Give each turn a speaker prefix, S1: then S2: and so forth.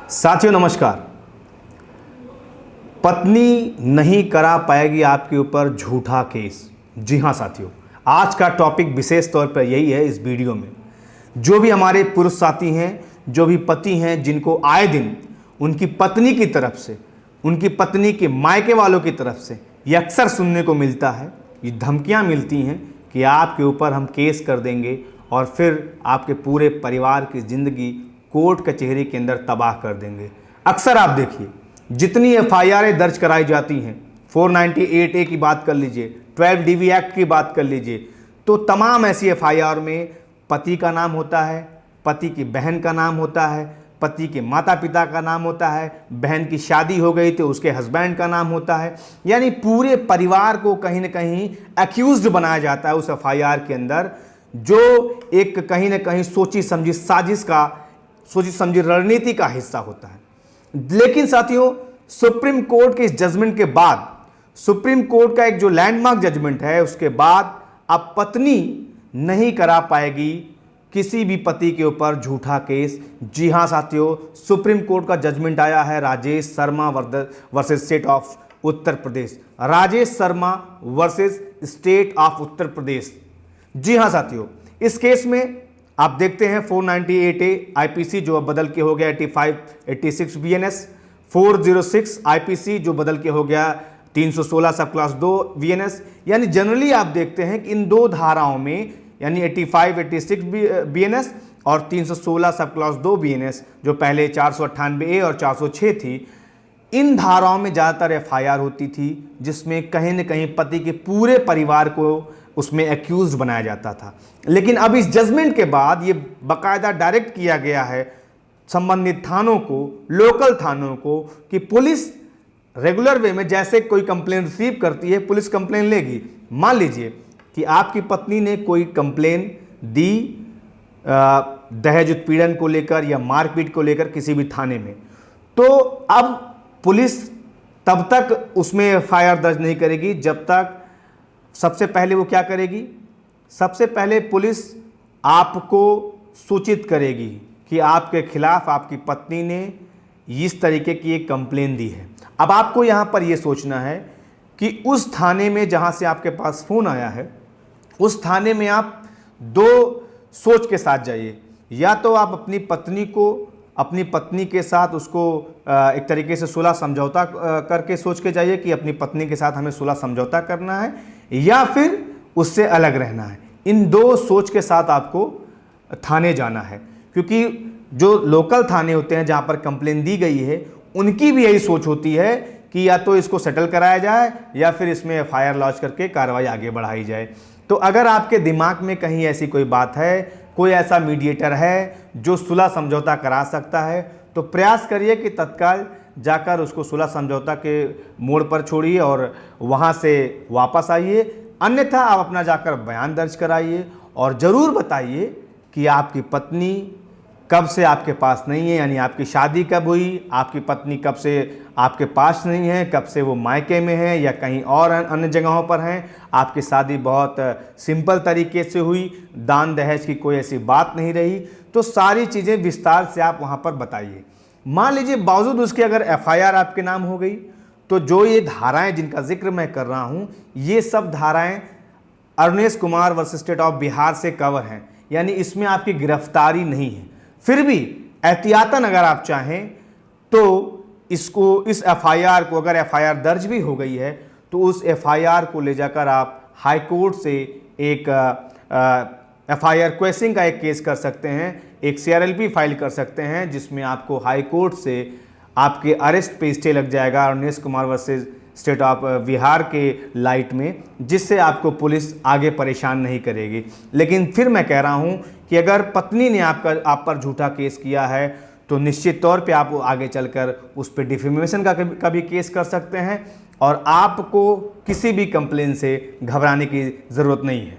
S1: साथियों नमस्कार। पत्नी नहीं करा पाएगी आपके ऊपर झूठा केस। जी हाँ साथियों, आज का टॉपिक विशेष तौर पर यही है। इस वीडियो में जो भी हमारे पुरुष साथी हैं, जो भी पति हैं, जिनको आए दिन उनकी पत्नी की तरफ से, उनकी पत्नी के मायके वालों की तरफ से ये अक्सर सुनने को मिलता है, ये धमकियाँ मिलती हैं कि आपके ऊपर हम केस कर देंगे और फिर आपके पूरे परिवार की ज़िंदगी कोर्ट कचहरी के अंदर तबाह कर देंगे। अक्सर आप देखिए, जितनी एफआईआरें दर्ज कराई जाती हैं, 498A की बात कर लीजिए, 12DV एक्ट की बात कर लीजिए, तो तमाम ऐसी एफआईआर में पति का नाम होता है, पति की बहन का नाम होता है, पति के माता पिता का नाम होता है, बहन की शादी हो गई तो उसके हस्बैंड का नाम होता है। यानी पूरे परिवार को कहीं ना कहीं एक्यूज्ड बनाया जाता है उस एफआईआर के अंदर, जो एक कहीं ना कहीं सोची समझी साजिश का, सोची समझी रणनीति का हिस्सा होता है। लेकिन साथियों, सुप्रीम कोर्ट के इस जजमेंट के बाद, सुप्रीम कोर्ट का एक जो लैंडमार्क जजमेंट है, उसके बाद अब पत्नी नहीं करा पाएगी किसी भी पति के ऊपर झूठा केस। जी हां साथियों, सुप्रीम कोर्ट का जजमेंट आया है Rajesh Sharma versus state of Uttar Pradesh. Rajesh Sharma versus state of Uttar Pradesh. जी हां साथियों, इस केस में आप देखते हैं 498A आईपीसी जो अब बदल के हो गया 86 बीएनएस, 406 आईपीसी जो बदल के हो गया 316 सब क्लास 2 बीएनएस। यानी जनरली आप देखते हैं कि इन दो धाराओं में, यानी 86 बीएनएस और 316 सब क्लास 2 बीएनएस, जो पहले 498A और 406 थी, इन धाराओं में ज़्यादातर एफआईआर होती थी, जिसमें कहीं न कहीं पति के पूरे परिवार को उसमें एक्यूज बनाया जाता था। लेकिन अब इस जजमेंट के बाद ये बाकायदा डायरेक्ट किया गया है संबंधित थानों को, लोकल थानों को, कि पुलिस रेगुलर वे में जैसे कोई कंप्लेन रिसीव करती है, पुलिस कंप्लेन लेगी। मान लीजिए कि आपकी पत्नी ने कोई कंप्लेन दी दहेज उत्पीड़न को लेकर या मारपीट को लेकर किसी भी थाने में, तो अब पुलिस तब तक उसमें एफआईआर दर्ज नहीं करेगी जब तक, सबसे पहले वो क्या करेगी, सबसे पहले पुलिस आपको सूचित करेगी कि आपके खिलाफ आपकी पत्नी ने इस तरीके की एक कंप्लेन दी है। अब आपको यहाँ पर ये सोचना है कि उस थाने में जहाँ से आपके पास फ़ोन आया है, उस थाने में आप दो सोच के साथ जाइए। या तो आप अपनी पत्नी को, अपनी पत्नी के साथ उसको एक तरीके से सुलह समझौता करके सोच के जाइए कि अपनी पत्नी के साथ हमें सुलह समझौता करना है, या फिर उससे अलग रहना है। इन दो सोच के साथ आपको थाने जाना है, क्योंकि जो लोकल थाने होते हैं जहां पर कंप्लेन दी गई है, उनकी भी यही सोच होती है कि या तो इसको सेटल कराया जाए या फिर इसमें एफआईआर लॉन्च करके कार्रवाई आगे बढ़ाई जाए। तो अगर आपके दिमाग में कहीं ऐसी कोई बात है, कोई ऐसा मीडिएटर है जो सुलह समझौता करा सकता है, तो प्रयास करिए कि तत्काल जाकर उसको सुलह समझौता के मोड़ पर छोड़िए और वहाँ से वापस आइए। अन्यथा आप अपना जाकर बयान दर्ज कराइए और ज़रूर बताइए कि आपकी पत्नी कब से आपके पास नहीं है, यानी आपकी शादी कब हुई, आपकी पत्नी कब से आपके पास नहीं है, कब से वो मायके में है या कहीं और अन्य जगहों पर हैं, आपकी शादी बहुत सिंपल तरीके से हुई, दान दहेज की कोई ऐसी बात नहीं रही। तो सारी चीज़ें विस्तार से आप वहाँ पर बताइए। मान लीजिए बावजूद उसके अगर एफआईआर आपके नाम हो गई, तो जो ये धाराएं जिनका जिक्र मैं कर रहा हूँ, ये सब धाराएं Arunesh Kumar versus state of Bihar से कवर हैं, यानी इसमें आपकी गिरफ्तारी नहीं है। फिर भी एहतियातन अगर आप चाहें तो इसको, इस एफआईआर को, अगर एफआईआर दर्ज भी हो गई है तो उस एफआईआर को ले जाकर आप हाई कोर्ट से एक एफआईआर क्वेशिंग का एक केस कर सकते हैं, एक सीआरएलपी फाइल कर सकते हैं, जिसमें आपको हाई कोर्ट से आपके अरेस्ट पे स्टे लग जाएगा Arunesh Kumar versus state of Bihar के लाइट में, जिससे आपको पुलिस आगे परेशान नहीं करेगी। लेकिन फिर मैं कह रहा हूं कि अगर पत्नी ने आप पर झूठा केस किया है, तो निश्चित तौर पे आप आगे चलकर उस पर डिफेमेशन का भी केस कर सकते हैं और आपको किसी भी कंप्लेन से घबराने की ज़रूरत नहीं है।